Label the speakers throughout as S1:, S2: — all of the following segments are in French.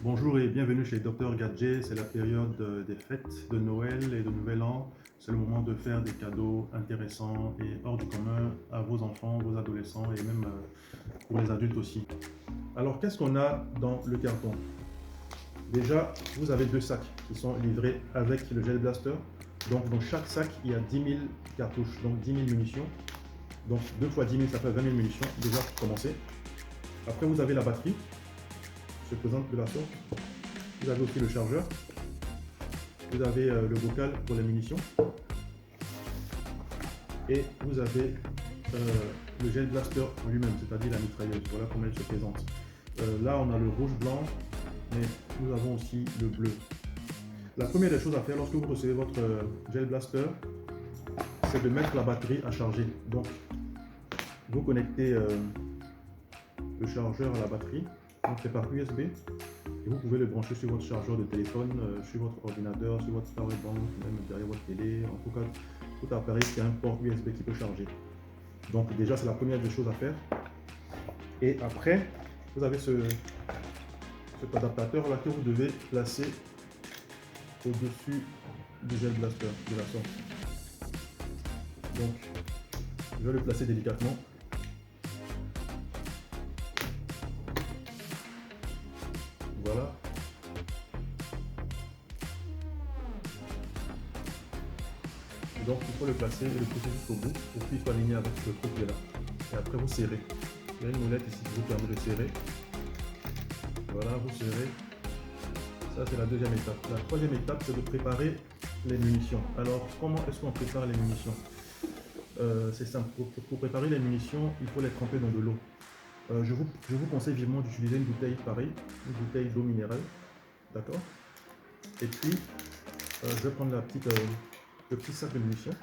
S1: Bonjour et bienvenue chez Dr Gadget. C'est la période des fêtes de Noël et de Nouvel An. C'est le moment de faire des cadeaux intéressants et hors du commun à vos enfants, vos adolescents et même pour les adultes aussi. Alors, qu'est-ce qu'on a dans le carton? Déjà, vous avez deux sacs qui sont livrés avec le gel blaster. Donc, dans chaque sac, il y a 10 000 cartouches, donc 10 000 munitions. Donc, 2 fois 10 000, ça fait 20 000 munitions, déjà pour commencer. Après, vous avez la batterie, qui se présente de la sorte. Vous avez aussi le chargeur. Vous avez le bocal pour les munitions. Et vous avez le gel blaster en lui-même, c'est-à-dire la mitrailleuse. Voilà comment elle se présente. Là, on a le rouge blanc, mais nous avons aussi le bleu. La première des choses à faire lorsque vous recevez votre gel blaster, c'est de mettre la batterie à charger. Donc, vous connectez le chargeur à la batterie. Donc, c'est par USB. Et vous pouvez le brancher sur votre chargeur de téléphone, sur votre ordinateur, sur votre powerbank, même derrière votre télé. En tout cas, tout appareil qui a un port USB qui peut charger. Donc déjà, c'est la première des choses à faire. Et après, vous avez cet adaptateur là que vous devez placer au-dessus du gel blaster de la sorte. Donc, je vais le placer délicatement. Voilà. Et donc, il faut le placer et le pousser jusqu'au bout pour qu'il soit aligné avec le truc qui est là. Et après, vous serrez. Il y a une molette ici qui vous permet de serrer. Voilà, vous serrez. Ça, c'est la deuxième étape. La troisième étape, c'est de préparer les munitions. Alors, comment est-ce qu'on prépare les munitions? C'est simple. Pour préparer les munitions, il faut les tremper dans de l'eau. Je vous conseille vivement d'utiliser une bouteille pareille, une bouteille d'eau minérale. D'accord? Et puis, je vais prendre le petit sac de munitions.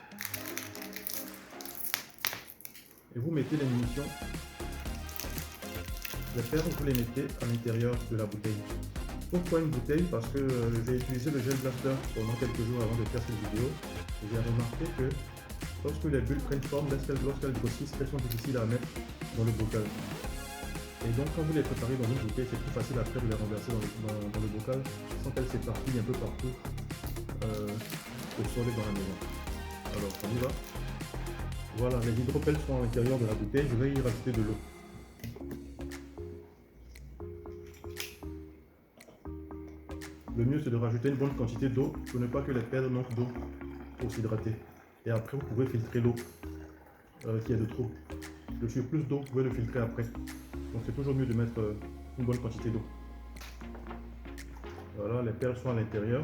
S1: Et vous mettez les munitions. Les perles, vous les mettez à l'intérieur de la bouteille. Pourquoi une bouteille? Parce que j'ai utilisé le gel blaster pendant quelques jours avant de faire cette vidéo. Et j'ai remarqué que lorsque les bulles prennent forme, lorsqu'elles grossissent, elles sont difficiles à mettre dans le bocal. Et donc quand vous les préparez dans une bouteille, c'est plus facile après de les renverser dans le bocal sans qu'elles s'éparpillent un peu partout au sol et dans la maison. Alors on y va. Voilà, les hydropels sont à l'intérieur de la bouteille, je vais y rajouter de l'eau. Le mieux c'est de rajouter une bonne quantité d'eau pour ne pas que les perles manquent d'eau pour s'hydrater. Et après vous pouvez filtrer l'eau qui est de trop. Le surplus d'eau, vous pouvez le filtrer après. Donc c'est toujours mieux de mettre une bonne quantité d'eau. Voilà, les perles sont à l'intérieur.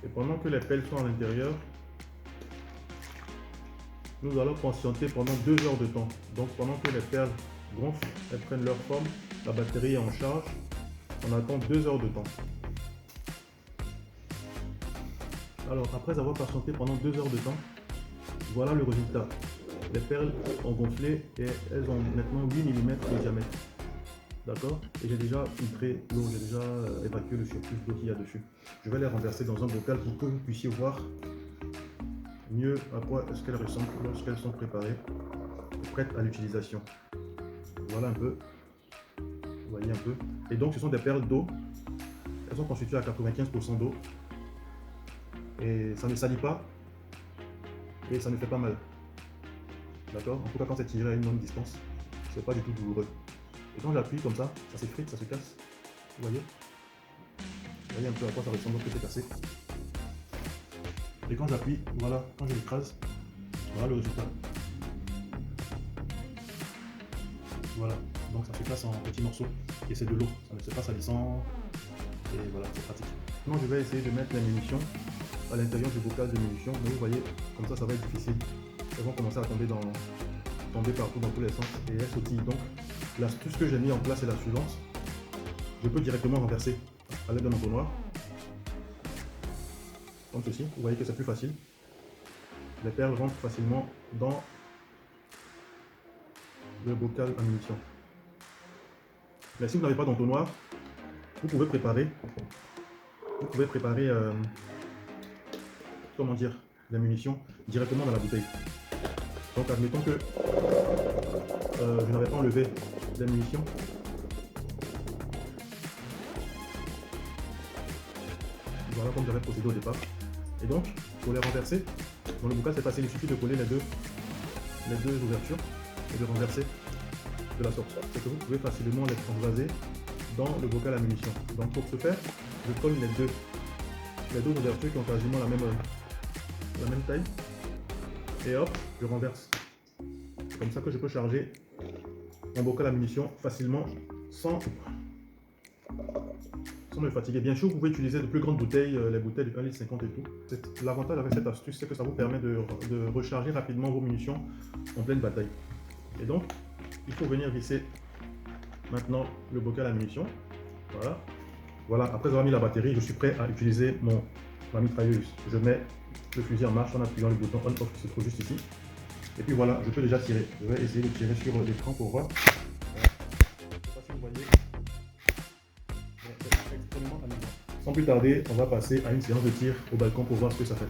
S1: Et pendant que les perles sont à l'intérieur, nous allons patienter pendant 2 heures de temps. Donc pendant que les perles gonflent, elles prennent leur forme, la batterie est en charge, on attend 2 heures de temps. Alors après avoir patienté pendant 2 heures de temps, voilà le résultat. Les perles ont gonflé et elles ont maintenant 8 mm de diamètre. D'accord? Et j'ai déjà filtré l'eau, j'ai déjà évacué le surplus d'eau qu'il y a dessus. Je vais les renverser dans un bocal pour que vous puissiez voir mieux à quoi est-ce qu'elles ressemblent lorsqu'elles sont préparées et prêtes à l'utilisation. Voilà un peu. Vous voyez un peu. Et donc ce sont des perles d'eau. Elles sont constituées à 95% d'eau. Et ça ne salit pas. Et ça ne fait pas mal. D'accord? En tout cas quand c'est tiré à une longue distance, c'est pas du tout douloureux. Et quand j'appuie comme ça s'effrite, ça se casse. Vous voyez? Vous voyez un peu à quoi ça ressemble lorsque c'est cassé. Et quand j'appuie, voilà, quand je l'écrase, voilà le résultat. Voilà, donc ça se casse en petits morceaux. Et c'est de l'eau, ça ne se pas salissant. Et voilà, c'est pratique. Maintenant je vais essayer de mettre les munitions à l'intérieur du bocal de munitions. Mais vous voyez, comme ça va être difficile. Elles vont commencer à tomber partout dans tous les sens et elles sautillent. Donc l'astuce que j'ai mis en place est la suivante. Je peux directement renverser à l'aide d'un entonnoir. Comme ceci, vous voyez que c'est plus facile. Les perles rentrent facilement dans le bocal à munitions. Mais si vous n'avez pas d'entonnoir, vous pouvez préparer comment dire, les munitions directement dans la bouteille. Donc admettons que je n'avais pas enlevé les munitions. Voilà comme j'avais procédé au départ. Et donc, pour les renverser, dans le bocal c'est facile, il suffit de coller les deux ouvertures et de renverser de la sorte. C'est que vous pouvez facilement les transvaser dans le bocal à munitions. Donc pour ce faire, je colle les deux ouvertures qui ont quasiment la même taille. Et hop, je renverse. Comme ça que je peux charger mon bocal à munitions facilement sans me fatiguer. Bien sûr, vous pouvez utiliser de plus grandes bouteilles, les bouteilles de 1,50 litre et tout. L'avantage avec cette astuce, c'est que ça vous permet de recharger rapidement vos munitions en pleine bataille. Et donc, il faut venir visser maintenant le bocal à munitions. Voilà. Voilà, après avoir mis la batterie, je suis prêt à utiliser ma mitrailleuse. Je mets le fusil en marche en appuyant le bouton on-off qui se trouve juste ici. Et puis voilà, je peux déjà tirer. Je vais essayer de tirer sur l'écran pour voir. Voilà. Je ne sais pas si vous voyez. C'est extrêmement amusant. Sans plus tarder, on va passer à une séance de tir au balcon pour voir ce que ça fait.